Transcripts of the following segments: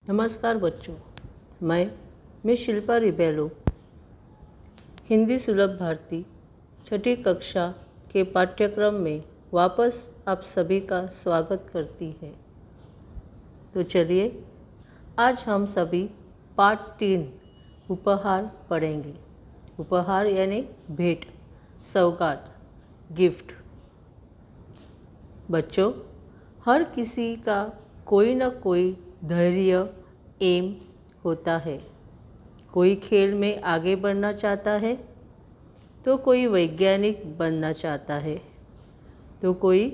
नमस्कार बच्चों, मैं शिल्पा रिबेलो हिंदी सुलभ भारती छठी कक्षा के पाठ्यक्रम में वापस आप सभी का स्वागत करती है। तो चलिए आज हम सभी पाठ 3 उपहार पढ़ेंगे। उपहार यानी भेंट, सौगात, गिफ्ट। बच्चों, हर किसी का कोई न कोई धैर्य एम होता है। कोई खेल में आगे बढ़ना चाहता है, तो कोई वैज्ञानिक बनना चाहता है, तो कोई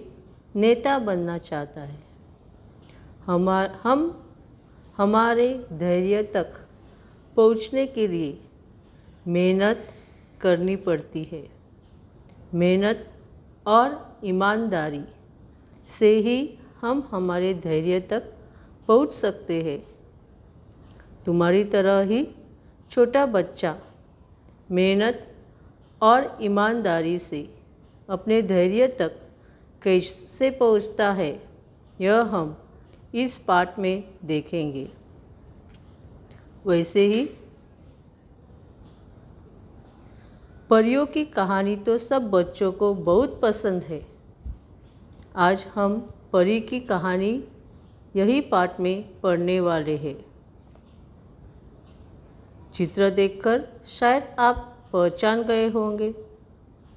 नेता बनना चाहता है। हम हमारे धैर्य तक पहुंचने के लिए मेहनत करनी पड़ती है। मेहनत और ईमानदारी से ही हम हमारे धैर्य तक पहुंच सकते हैं। तुम्हारी तरह ही छोटा बच्चा मेहनत और ईमानदारी से अपने धैर्य तक कैसे पहुंचता है, यह हम इस पाठ में देखेंगे। वैसे ही परियों की कहानी तो सब बच्चों को बहुत पसंद है। आज हम परी की कहानी यही पाठ में पढ़ने वाले हैं। चित्र देखकर शायद आप पहचान गए होंगे।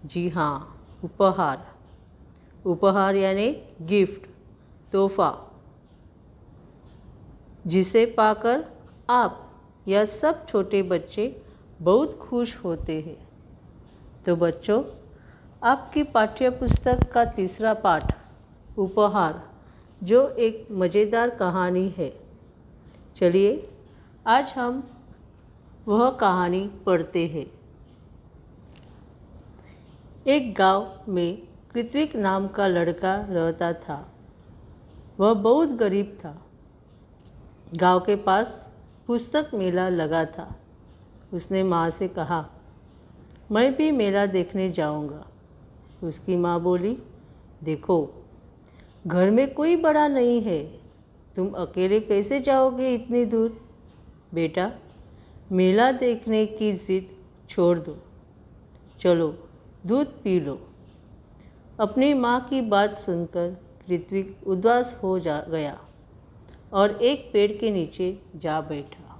जी हाँ, उपहार। उपहार यानी गिफ्ट, तोहफा, जिसे पाकर आप या सब छोटे बच्चे बहुत खुश होते हैं। तो बच्चों, आपकी पाठ्य पुस्तक का तीसरा पाठ उपहार, जो एक मज़ेदार कहानी है। चलिए आज हम वह कहानी पढ़ते हैं। एक गांव में कृत्विक नाम का लड़का रहता था। वह बहुत गरीब था। गांव के पास पुस्तक मेला लगा था। उसने माँ से कहा, मैं भी मेला देखने जाऊंगा। उसकी माँ बोली, देखो, घर में कोई बड़ा नहीं है, तुम अकेले कैसे जाओगे इतनी दूर? बेटा, मेला देखने की जिद छोड़ दो, चलो दूध पी लो। अपनी माँ की बात सुनकर कृत्विक उदास हो गया और एक पेड़ के नीचे जा बैठा।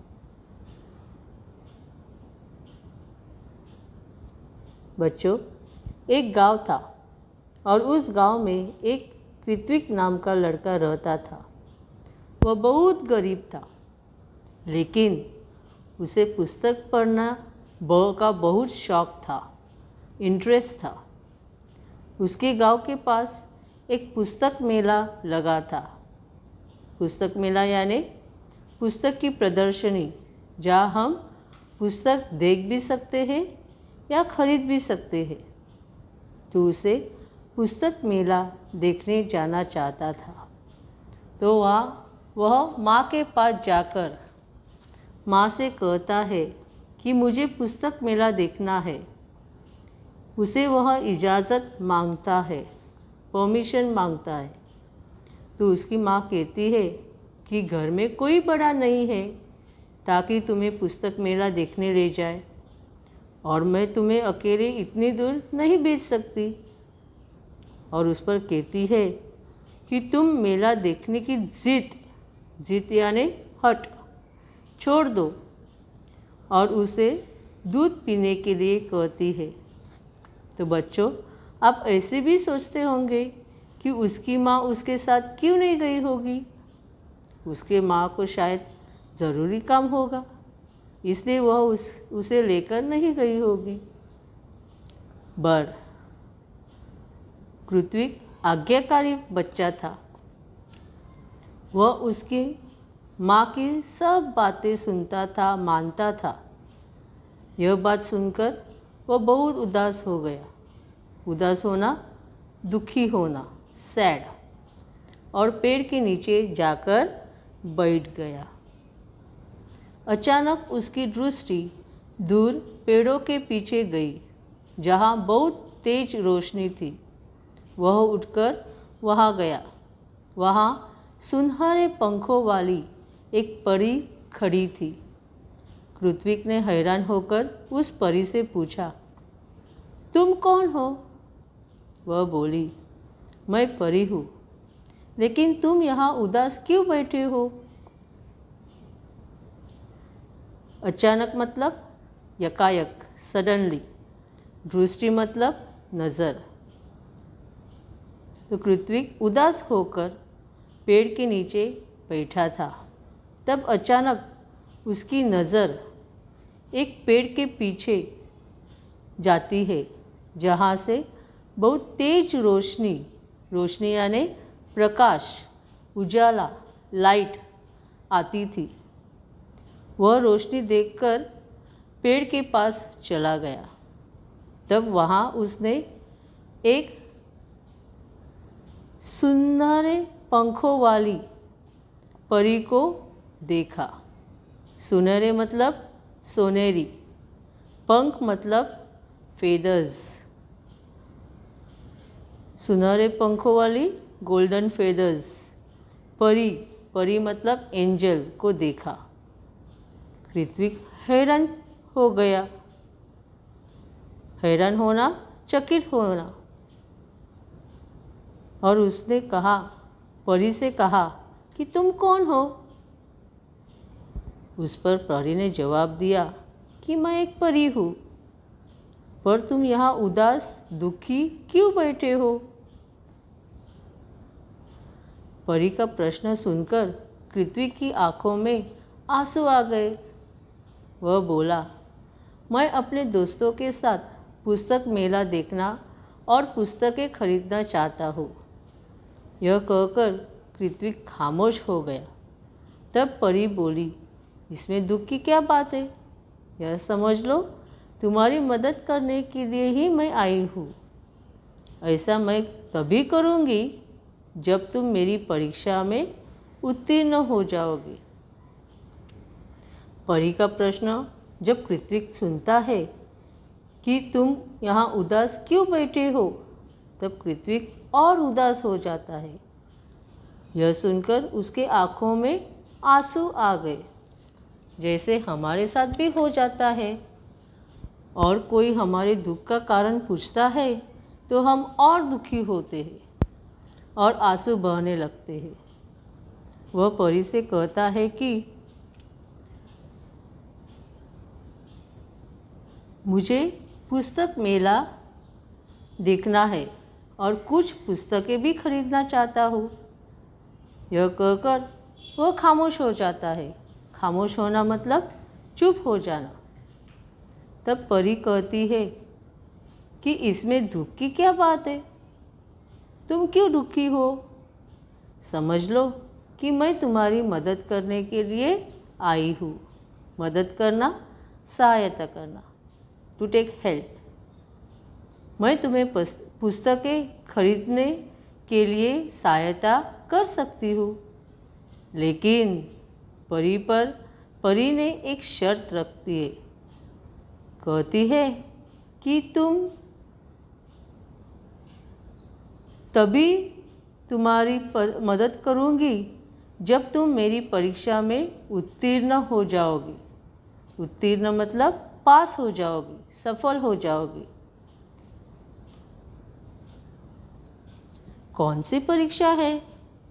बच्चों, एक गांव था और उस गांव में एक कृत्विक नाम का लड़का रहता था। वह बहुत गरीब था, लेकिन उसे पुस्तक पढ़ना का बहुत शौक था, इंटरेस्ट था। उसके गांव के पास एक पुस्तक मेला लगा था। पुस्तक मेला यानी पुस्तक की प्रदर्शनी, जहाँ हम पुस्तक देख भी सकते हैं या खरीद भी सकते हैं। तो उसे पुस्तक मेला देखने जाना चाहता था। तो वह माँ के पास जाकर माँ से कहता है कि मुझे पुस्तक मेला देखना है। उसे वह इजाज़त मांगता है, परमिशन मांगता है। तो उसकी माँ कहती है कि घर में कोई बड़ा नहीं है ताकि तुम्हें पुस्तक मेला देखने ले जाए, और मैं तुम्हें अकेले इतनी दूर नहीं भेज सकती। और उस पर कहती है कि तुम मेला देखने की जिद यानी हट छोड़ दो, और उसे दूध पीने के लिए कहती है। तो बच्चों, आप ऐसे भी सोचते होंगे कि उसकी माँ उसके साथ क्यों नहीं गई होगी। उसके माँ को शायद ज़रूरी काम होगा, इसलिए वह उसे लेकर नहीं गई होगी। पर कृत्विक आज्ञाकारी बच्चा था। वह उसकी माँ की सब बातें सुनता था, मानता था। यह बात सुनकर वह बहुत उदास हो गया। उदास होना, दुखी होना, सैड, और पेड़ के नीचे जाकर बैठ गया। अचानक उसकी दृष्टि दूर पेड़ों के पीछे गई, जहाँ बहुत तेज रोशनी थी। वह उठकर वहाँ गया। वहाँ सुनहरे पंखों वाली एक परी खड़ी थी। कृत्विक ने हैरान होकर उस परी से पूछा, तुम कौन हो? वह बोली, मैं परी हूँ, लेकिन तुम यहाँ उदास क्यों बैठे हो? अचानक मतलब यकायक, सडनली। दृष्टि मतलब नज़र। तो कृत्विक उदास होकर पेड़ के नीचे बैठा था। तब अचानक उसकी नज़र एक पेड़ के पीछे जाती है, जहाँ से बहुत तेज रोशनी यानी प्रकाश, उजाला, लाइट आती थी। वह रोशनी देखकर पेड़ के पास चला गया। तब वहाँ उसने एक सुनहरे पंखों वाली परी को देखा। सुनहरे मतलब सोनेरी, पंख मतलब फेदर्स। सुनहरे पंखों वाली गोल्डन फेदर्स परी मतलब एंजल को देखा। कृत्विक हैरान हो गया। हैरान होना, चकित होना। और उसने कहा, परी से कहा कि तुम कौन हो? उस पर परी ने जवाब दिया कि मैं एक परी हूँ, पर तुम यहाँ उदास दुखी क्यों बैठे हो? परी का प्रश्न सुनकर कृत्विक की आंखों में आंसू आ गए। वह बोला, मैं अपने दोस्तों के साथ पुस्तक मेला देखना और पुस्तकें खरीदना चाहता हूँ। यह कहकर कृत्विक खामोश हो गया। तब परी बोली, इसमें दुख की क्या बात है? यह समझ लो, तुम्हारी मदद करने के लिए ही मैं आई हूँ। ऐसा मैं तभी करूँगी जब तुम मेरी परीक्षा में उत्तीर्ण हो जाओगे। परी का प्रश्न जब कृत्विक सुनता है कि तुम यहाँ उदास क्यों बैठे हो, तब कृत्विक और उदास हो जाता है। यह सुनकर उसके आँखों में आंसू आ गए, जैसे हमारे साथ भी हो जाता है। और कोई हमारे दुख का कारण पूछता है तो हम और दुखी होते हैं और आंसू बहने लगते हैं। वह परी से कहता है कि मुझे पुस्तक मेला देखना है और कुछ पुस्तकें भी खरीदना चाहता हूँ। यह कहकर वह खामोश हो जाता है। खामोश होना मतलब चुप हो जाना। तब परी कहती है कि इसमें दुख की क्या बात है? तुम क्यों दुखी हो? समझ लो कि मैं तुम्हारी मदद करने के लिए आई हूँ। मदद करना, सहायता करना, टू टेक हेल्प। मैं तुम्हें पुस्तकें खरीदने के लिए सहायता कर सकती हूँ, लेकिन परी ने एक शर्त रखती है। कहती है कि तुम तभी तुम्हारी मदद करूँगी जब तुम मेरी परीक्षा में उत्तीर्ण हो जाओगी। उत्तीर्ण मतलब पास हो जाओगी, सफल हो जाओगी। कौन सी परीक्षा है?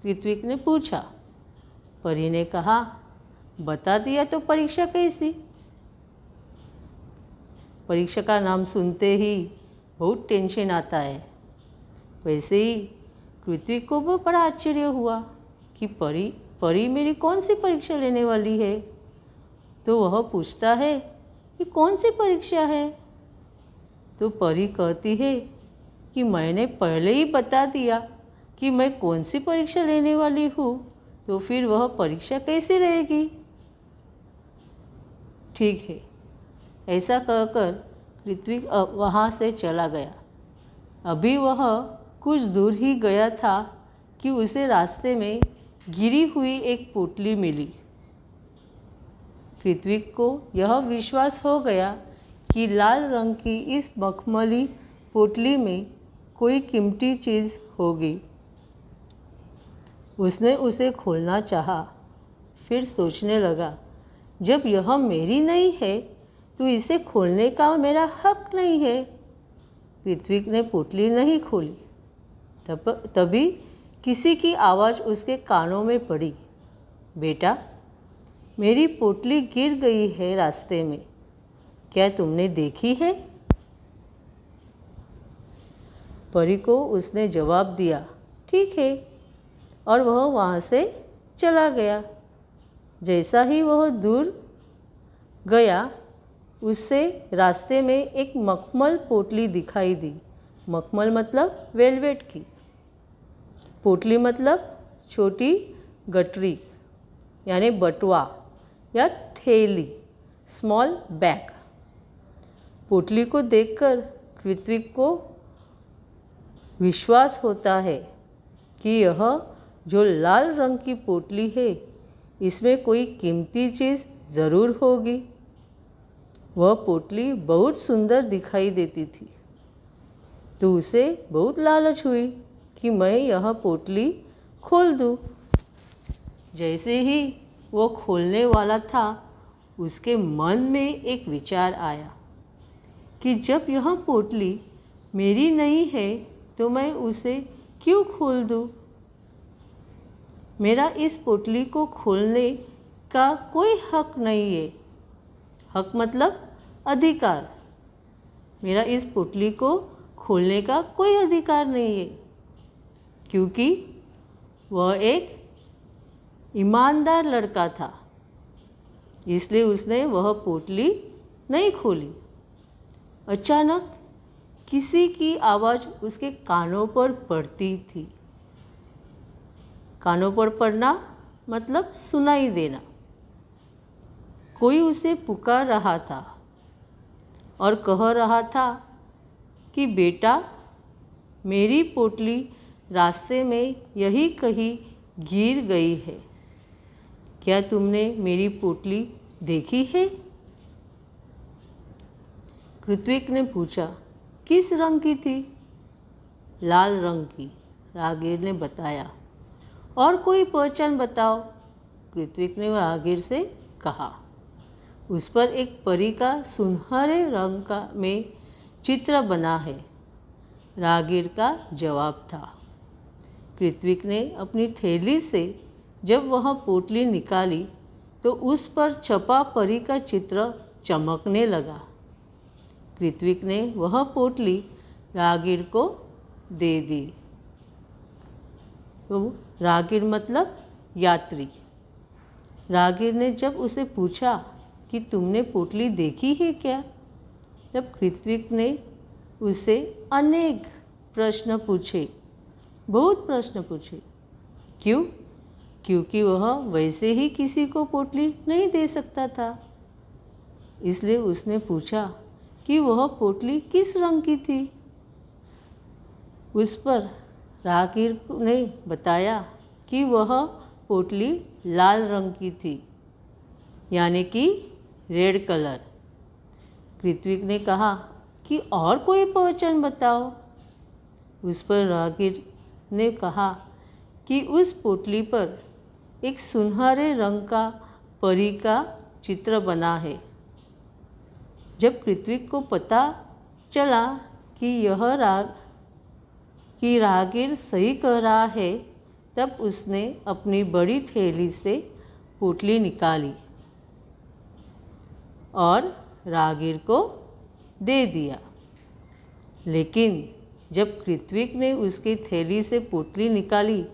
कृत्विक ने पूछा। परी ने कहा, बता दिया तो परीक्षा कैसी? परीक्षा का नाम सुनते ही बहुत टेंशन आता है। वैसे ही कृत्विक को भी बड़ा आश्चर्य हुआ कि परी मेरी कौन सी परीक्षा लेने वाली है। तो वह पूछता है कि कौन सी परीक्षा है? तो परी कहती है कि मैंने पहले ही बता दिया कि मैं कौन सी परीक्षा लेने वाली हूँ, तो फिर वह परीक्षा कैसी रहेगी? ठीक है, ऐसा कहकर कृत्विक वहाँ से चला गया। अभी वह कुछ दूर ही गया था कि उसे रास्ते में गिरी हुई एक पोटली मिली। कृत्विक को यह विश्वास हो गया कि लाल रंग की इस मखमली पोटली में कोई कीमती चीज़ होगी। उसने उसे खोलना चाहा, फिर सोचने लगा, जब यह मेरी नहीं है तो इसे खोलने का मेरा हक नहीं है। ऋत्विक ने पोटली नहीं खोली। तभी किसी की आवाज़ उसके कानों में पड़ी, बेटा, मेरी पोटली गिर गई है रास्ते में, क्या तुमने देखी है? परी को उसने जवाब दिया, ठीक है, और वह वहाँ से चला गया। जैसा ही वह दूर गया, उससे रास्ते में एक मखमल पोटली दिखाई दी। मखमल मतलब वेलवेट की, पोटली मतलब छोटी गठरी यानी बटुआ या थैली, स्मॉल बैग। पोटली को देखकर ऋत्विक को विश्वास होता है कि यह जो लाल रंग की पोटली है, इसमें कोई कीमती चीज़ ज़रूर होगी। वह पोटली बहुत सुंदर दिखाई देती थी, तो उसे बहुत लालच हुई कि मैं यह पोटली खोल दूँ। जैसे ही वो खोलने वाला था, उसके मन में एक विचार आया कि जब यह पोटली मेरी नहीं है तो मैं उसे क्यों खोल दूँ? मेरा इस पोटली को खोलने का कोई हक नहीं है। हक मतलब अधिकार। मेरा इस पोटली को खोलने का कोई अधिकार नहीं है, क्योंकि वह एक ईमानदार लड़का था, इसलिए उसने वह पोटली नहीं खोली। अचानक किसी की आवाज़ उसके कानों पर पड़ती थी। कानों पर पड़ना मतलब सुनाई देना। कोई उसे पुकार रहा था और कह रहा था कि बेटा, मेरी पोटली रास्ते में यही कहीं गिर गई है, क्या तुमने मेरी पोटली देखी है? ऋत्विक ने पूछा, किस रंग की थी? लाल रंग की, राहगीर ने बताया। और कोई पहचान बताओ, ऋत्विक ने राहगीर से कहा। उस पर एक परी का सुनहरे रंग का में चित्र बना है, राहगीर का जवाब था। ऋत्विक ने अपनी थैली से जब वह पोटली निकाली तो उस पर छपा परी का चित्र चमकने लगा। ऋत्विक ने वह पोटली राहगीर को दे दी। तो राहगीर मतलब यात्री। राहगीर ने जब उसे पूछा कि तुमने पोटली देखी है क्या, तब ऋत्विक ने उसे अनेक प्रश्न पूछे, बहुत प्रश्न पूछे। क्यों? क्योंकि वह वैसे ही किसी को पोटली नहीं दे सकता था। इसलिए उसने पूछा कि वह पोटली किस रंग की थी। उस पर राहगीर ने बताया कि वह पोटली लाल रंग की थी, यानी कि रेड कलर। ऋत्विक ने कहा कि और कोई पहचान बताओ। उस पर राहगीर ने कहा कि उस पोटली पर एक सुनहरे रंग का परी का चित्र बना है। जब ऋत्विक को पता चला कि राहगीर सही कह रहा है, तब उसने अपनी बड़ी थैली से पोटली निकाली और राहगीर को दे दिया। लेकिन जब ऋत्विक ने उसकी थैली से पोटली निकाली,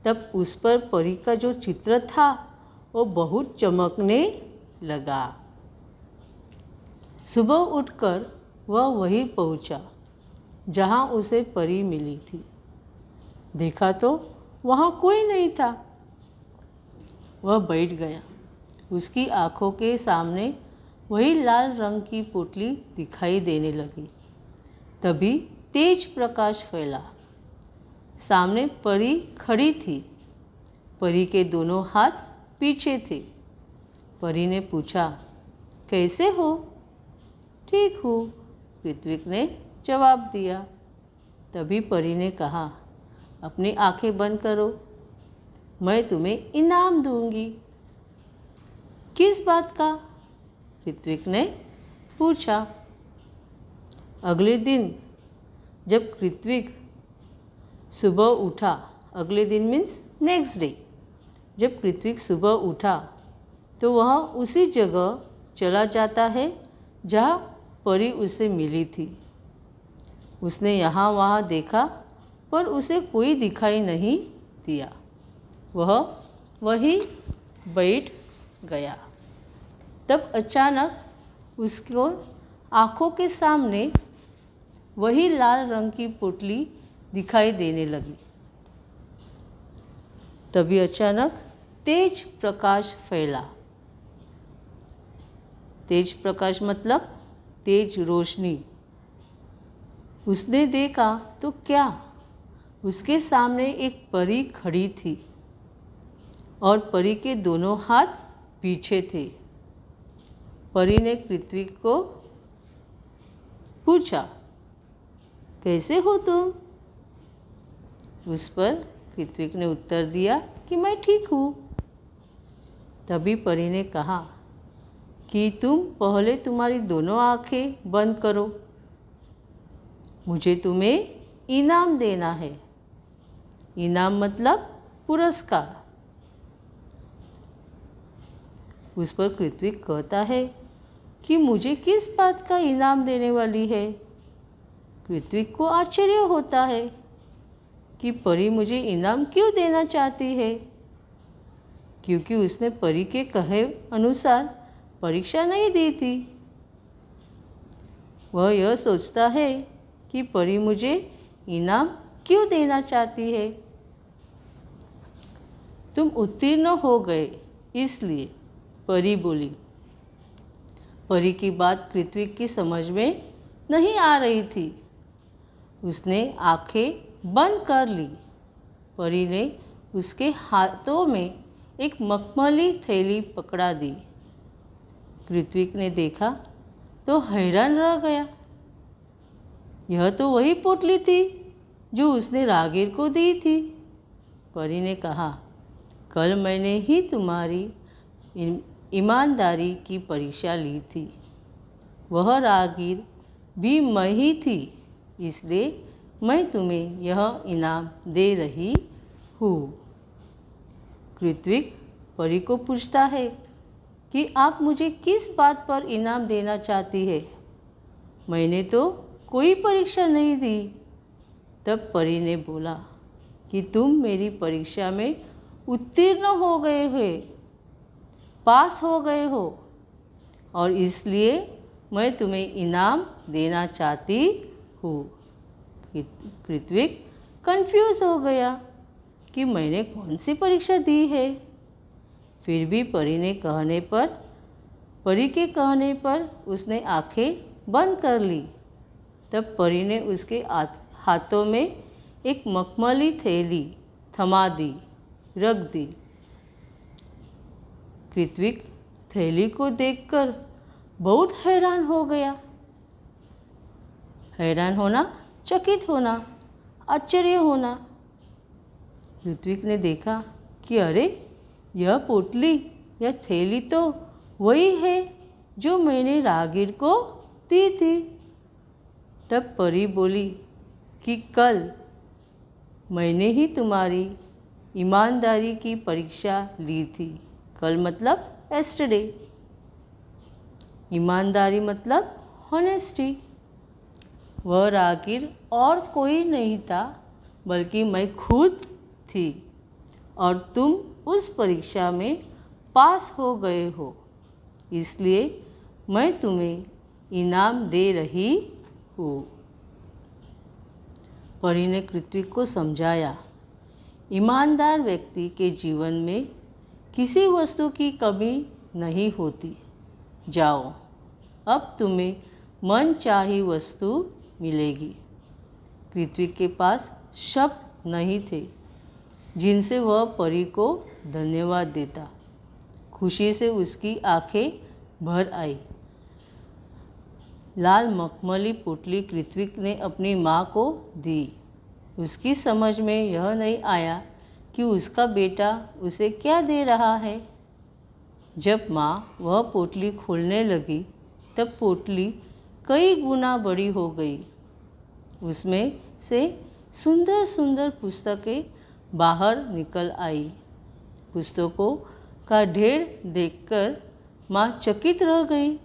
तब उस पर परी का जो चित्र था वो बहुत चमकने लगा। सुबह उठकर वह वहीं पहुंचा जहां उसे परी मिली थी। देखा तो वहां कोई नहीं था। वह बैठ गया। उसकी आंखों के सामने वही लाल रंग की पोटली दिखाई देने लगी। तभी तेज प्रकाश फैला। सामने परी खड़ी थी। परी के दोनों हाथ पीछे थे। परी ने पूछा, कैसे हो? ठीक हूँ, ऋत्विक ने जवाब दिया। तभी परी ने कहा, अपनी आंखें बंद करो, मैं तुम्हें इनाम दूंगी। किस बात का? ऋत्विक ने पूछा। अगले दिन जब ऋत्विक सुबह उठा, अगले दिन मीन्स नेक्स्ट डे, जब ऋत्विक सुबह उठा तो वह उसी जगह चला जाता है जहाँ परी उसे मिली थी। उसने यहाँ वहाँ देखा पर उसे कोई दिखाई नहीं दिया। वह वहीं बैठ गया। तब अचानक उसको आँखों के सामने वही लाल रंग की पोटली दिखाई देने लगी। तभी अचानक तेज प्रकाश फैला। तेज प्रकाश मतलब तेज रोशनी। उसने देखा तो क्या, उसके सामने एक परी खड़ी थी और परी के दोनों हाथ पीछे थे। परी ने ऋत्विक को पूछा, कैसे हो तुम? उस पर ऋत्विक ने उत्तर दिया कि मैं ठीक हूँ। तभी परी ने कहा कि तुम पहले तुम्हारी दोनों आंखें बंद करो, मुझे तुम्हें इनाम देना है। इनाम मतलब पुरस्कार। उस पर ऋत्विक कहता है कि मुझे किस बात का इनाम देने वाली है? ऋत्विक को आश्चर्य होता है कि परी मुझे इनाम क्यों देना चाहती है, क्योंकि उसने परी के कहे अनुसार परीक्षा नहीं दी थी। वह यह सोचता है कि परी मुझे इनाम क्यों देना चाहती है। तुम उत्तीर्ण हो गए इसलिए, परी बोली। परी की बात ऋत्विक की समझ में नहीं आ रही थी। उसने आंखें बंद कर ली। परी ने उसके हाथों में एक मखमली थैली पकड़ा दी। ऋत्विक ने देखा तो हैरान रह गया। यह तो वही पोटली थी जो उसने राहगीर को दी थी। परी ने कहा, कल मैंने ही तुम्हारी ईमानदारी की परीक्षा ली थी। वह राहगीर भी मैं ही थी, इसलिए मैं तुम्हें यह इनाम दे रही हूँ। ऋत्विक परी को पूछता है कि आप मुझे किस बात पर इनाम देना चाहती है? मैंने तो कोई परीक्षा नहीं दी। तब परी ने बोला कि तुम मेरी परीक्षा में उत्तीर्ण हो गए हो, पास हो गए हो, और इसलिए मैं तुम्हें इनाम देना चाहती हूँ। ऋत्विक कंफ्यूज हो गया कि मैंने कौन सी परीक्षा दी है। फिर भी परी के कहने पर उसने आंखें बंद कर ली। तब परी ने उसके हाथों में एक मखमली थैली थमा दी, रख दी। ऋत्विक थैली को देखकर बहुत हैरान हो गया। हैरान होना, चकित होना, आश्चर्य होना। ऋत्विक ने देखा कि अरे, यह पोटली, यह थैली तो वही है जो मैंने राहगीर को दी थी। तब परी बोली कि कल मैंने ही तुम्हारी ईमानदारी की परीक्षा ली थी। कल मतलब एस्टरडे। ईमानदारी मतलब हॉनेस्टी। वह राहगीर और कोई नहीं था बल्कि मैं खुद थी, और तुम उस परीक्षा में पास हो गए हो, इसलिए मैं तुम्हें इनाम दे रही हूँ। परी ने ऋत्विक को समझाया, ईमानदार व्यक्ति के जीवन में किसी वस्तु की कमी नहीं होती। जाओ, अब तुम्हें मनचाही वस्तु मिलेगी। ऋत्विक के पास शब्द नहीं थे जिनसे वह परी को धन्यवाद देता। खुशी से उसकी आंखें भर आई। लाल मखमली पोटली ऋत्विक ने अपनी माँ को दी। उसकी समझ में यह नहीं आया कि उसका बेटा उसे क्या दे रहा है। जब माँ वह पोटली खोलने लगी तब पोटली कई गुना बड़ी हो गई। उसमें से सुंदर सुंदर पुस्तकें बाहर निकल आई। पुस्तकों का ढेर देखकर माँ चकित रह गई।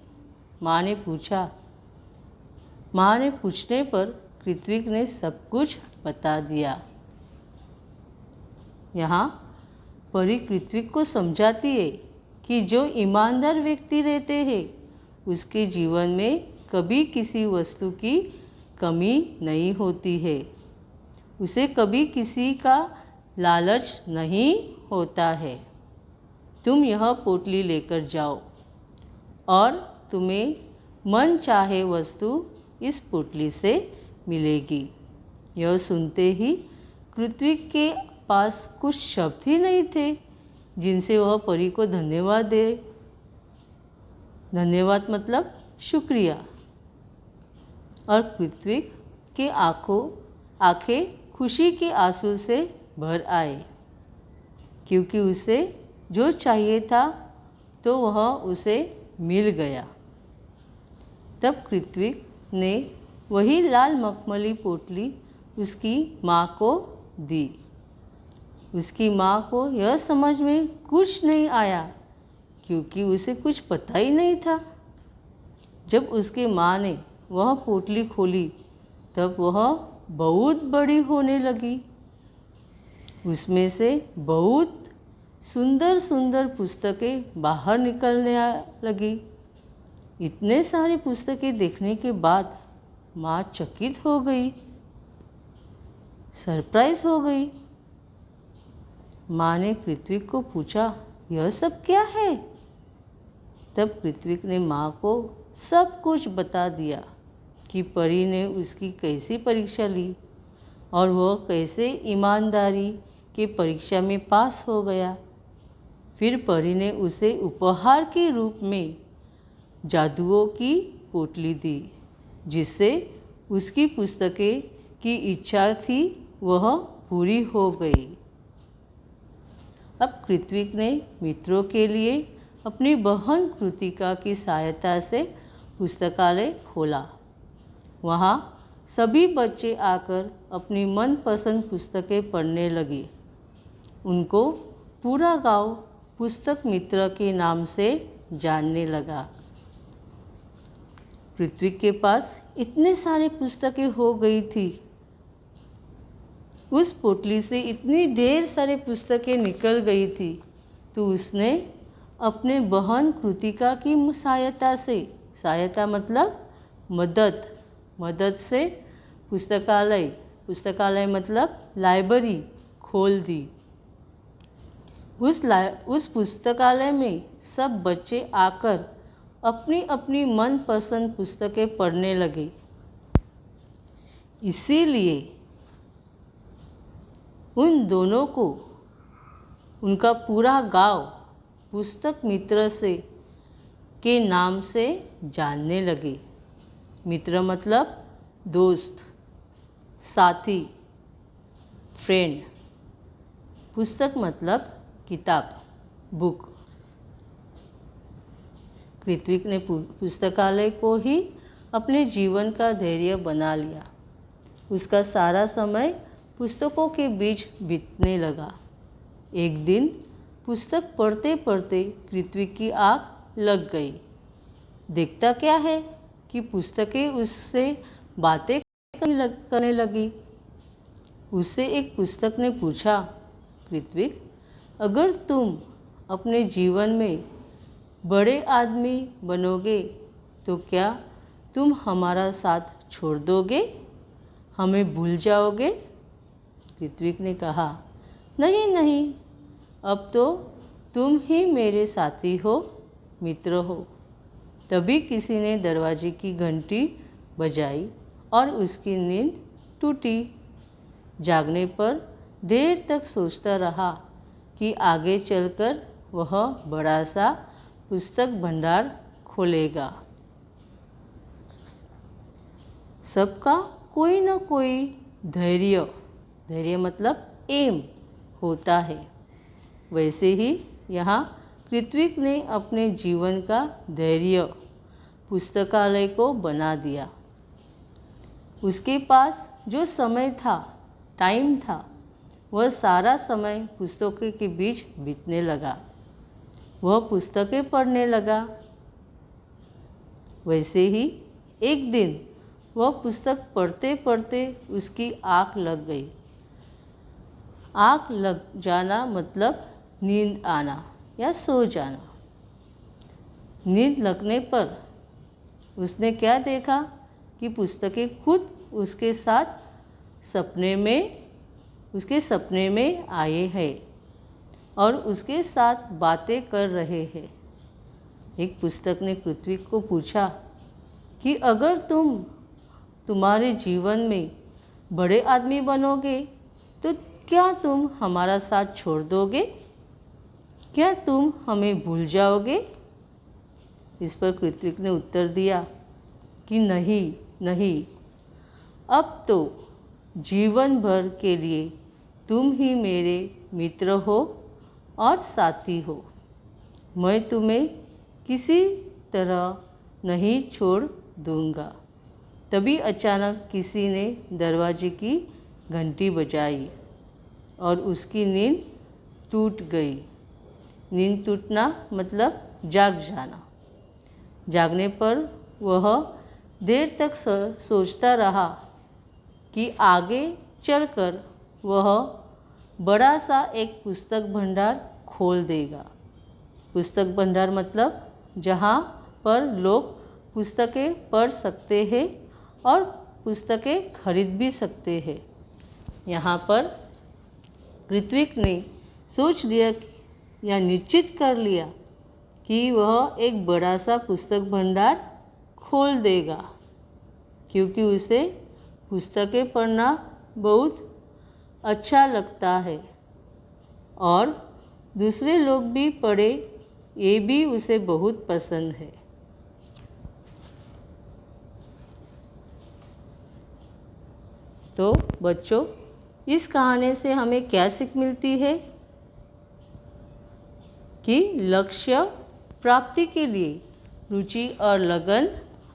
माँ ने पूछने पर कृत्विक ने सब कुछ बता दिया। यहाँ परी कृत्विक को समझाती है कि जो ईमानदार व्यक्ति रहते हैं उसके जीवन में कभी किसी वस्तु की कमी नहीं होती है। उसे कभी किसी का लालच नहीं होता है। तुम यह पोटली लेकर जाओ और तुम्हें मन चाहे वस्तु इस पोटली से मिलेगी। यह सुनते ही कृत्विक के पास कुछ शब्द ही नहीं थे जिनसे वह परी को धन्यवाद दे। धन्यवाद मतलब शुक्रिया। और कृत्विक के आंखें खुशी के आंसू से भर आए, क्योंकि उसे जो चाहिए था तो वह उसे मिल गया। तब कृत्विक ने वही लाल मखमली पोटली उसकी माँ को दी। उसकी माँ को यह समझ में कुछ नहीं आया, क्योंकि उसे कुछ पता ही नहीं था। जब उसकी माँ ने वह पोटली खोली तब वह बहुत बड़ी होने लगी। उसमें से बहुत सुंदर सुंदर पुस्तकें बाहर निकलने लगी। इतने सारी पुस्तकें देखने के बाद माँ चकित हो गई, सरप्राइज हो गई। माँ ने कृत्विक को पूछा, यह सब क्या है? तब कृत्विक ने माँ को सब कुछ बता दिया कि परी ने उसकी कैसी परीक्षा ली और वह कैसे ईमानदारी की परीक्षा में पास हो गया। फिर परी ने उसे उपहार के रूप में जादुओं की पोटली दी, जिससे उसकी पुस्तकें की इच्छा थी वह पूरी हो गई। अब कृत्विक ने मित्रों के लिए अपनी बहन कृतिका की सहायता से पुस्तकालय खोला। वहाँ सभी बच्चे आकर अपनी मनपसंद पुस्तकें पढ़ने लगे। उनको पूरा गांव पुस्तक मित्र के नाम से जानने लगा। कृत्विक के पास इतने सारे पुस्तकें हो गई थी। उस पोटली से इतनी ढेर सारे पुस्तकें निकल गई थी, तो उसने अपने बहन कृतिका की सहायता मतलब मदद से पुस्तकालय मतलब लाइब्रेरी खोल दी। उस पुस्तकालय में सब बच्चे आकर अपनी अपनी मनपसंद पुस्तकें पढ़ने लगे। इसीलिए उन दोनों को उनका पूरा गांव पुस्तक मित्र के नाम से जानने लगे। मित्र मतलब दोस्त, साथी, फ्रेंड। पुस्तक मतलब किताब, बुक। कृत्विक ने पुस्तकालय को ही अपने जीवन का धैर्य बना लिया। उसका सारा समय पुस्तकों के बीच बीतने लगा। एक दिन पुस्तक पढ़ते पढ़ते कृत्विक की आँख लग गई। देखता क्या है कि पुस्तकें उससे बातें करने लगी। उससे एक पुस्तक ने पूछा, कृत्विक, अगर तुम अपने जीवन में बड़े आदमी बनोगे तो क्या तुम हमारा साथ छोड़ दोगे? हमें भूल जाओगे? कृत्विक ने कहा, नहीं, अब तो तुम ही मेरे साथी हो, मित्र हो। तभी किसी ने दरवाजे की घंटी बजाई और उसकी नींद टूटी। जागने पर देर तक सोचता रहा कि आगे चलकर वह बड़ा सा पुस्तक भंडार खोलेगा। सबका कोई न कोई धैर्य मतलब एम होता है। वैसे ही यहाँ कृत्विक ने अपने जीवन का धैर्य पुस्तकालय को बना दिया। उसके पास जो समय था, टाइम था, वह सारा समय पुस्तकों के बीच बीतने लगा। वह पुस्तकें पढ़ने लगा। वैसे ही एक दिन वह पुस्तक पढ़ते पढ़ते उसकी आँख लग गई। आँख लग जाना मतलब नींद आना या सो जाना। नींद लगने पर उसने क्या देखा कि पुस्तकें खुद उसके सपने में आए हैं और उसके साथ बातें कर रहे हैं। एक पुस्तक ने कृत्विक को पूछा कि अगर तुम्हारे जीवन में बड़े आदमी बनोगे तो क्या तुम हमारा साथ छोड़ दोगे? क्या तुम हमें भूल जाओगे? इस पर कृत्विक ने उत्तर दिया कि नहीं नहीं, अब तो जीवन भर के लिए तुम ही मेरे मित्र हो और साथी हो। मैं तुम्हें किसी तरह नहीं छोड़ दूंगा। तभी अचानक किसी ने दरवाजे की घंटी बजाई और उसकी नींद टूट गई। नींद टूटना मतलब जाग जाना। जागने पर वह देर तक सोचता रहा कि आगे चलकर वह बड़ा सा एक पुस्तक भंडार खोल देगा। पुस्तक भंडार मतलब जहाँ पर लोग पुस्तकें पढ़ सकते हैं और पुस्तकें खरीद भी सकते हैं। यहाँ पर कृत्विक ने सोच लिया या निश्चित कर लिया कि वह एक बड़ा सा पुस्तक भंडार खोल देगा, क्योंकि उसे पुस्तकें पढ़ना बहुत अच्छा लगता है और दूसरे लोग भी पढ़े, ये भी उसे बहुत पसंद है। तो बच्चों, इस कहानी से हमें क्या सीख मिलती है कि लक्ष्य प्राप्ति के लिए रुचि और लगन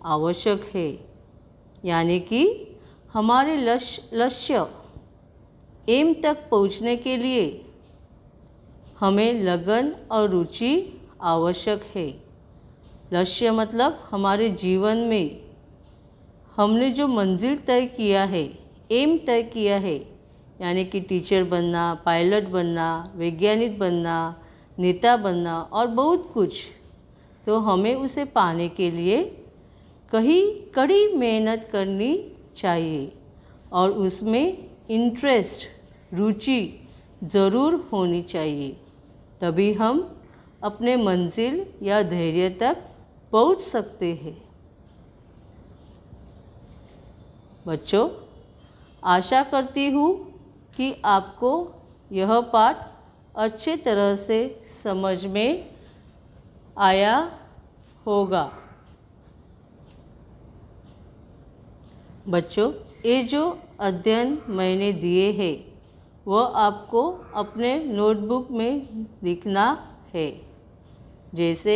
आवश्यक है। यानी कि हमारे लक्ष्य एम तक पहुंचने के लिए हमें लगन और रुचि आवश्यक है। लक्ष्य मतलब हमारे जीवन में हमने जो मंजिल तय किया है, एम तय किया है, यानी कि टीचर बनना, पायलट बनना, वैज्ञानिक बनना, नेता बनना और बहुत कुछ, तो हमें उसे पाने के लिए कड़ी मेहनत करनी चाहिए और उसमें इंटरेस्ट, रुचि ज़रूर होनी चाहिए। तभी हम अपने मंजिल या धैर्य तक पहुंच सकते हैं। बच्चों, आशा करती हूँ कि आपको यह पाठ अच्छे तरह से समझ में आया होगा। बच्चों, ये जो अध्ययन मैंने दिए हैं वह आपको अपने नोटबुक में लिखना है। जैसे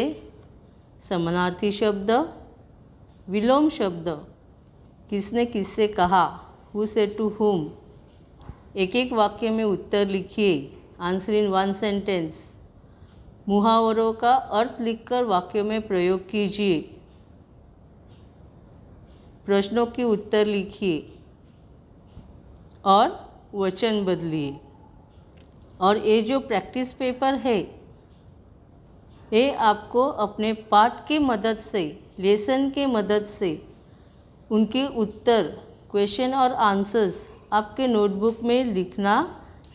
समानार्थी शब्द, विलोम शब्द, किसने किससे कहा, हु सेड टू हुम, एक एक वाक्य में उत्तर लिखिए, आंसर इन वन सेंटेंस। मुहावरों का अर्थ लिखकर वाक्यों में प्रयोग कीजिए। प्रश्नों के उत्तर लिखिए और वचन बदलिए। और ये जो प्रैक्टिस पेपर है, ये आपको अपने पाठ की मदद से, लेसन के मदद से उनके उत्तर, क्वेश्चन और आंसर्स आपके नोटबुक में लिखना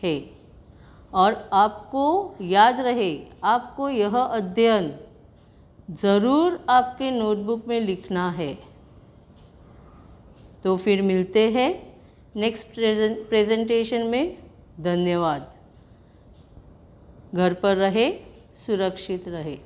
है। और आपको याद रहे, आपको यह अध्ययन ज़रूर आपके नोटबुक में लिखना है। तो फिर मिलते हैं नेक्स्ट प्रेजेंटेशन में। धन्यवाद। घर पर रहे, सुरक्षित रहे।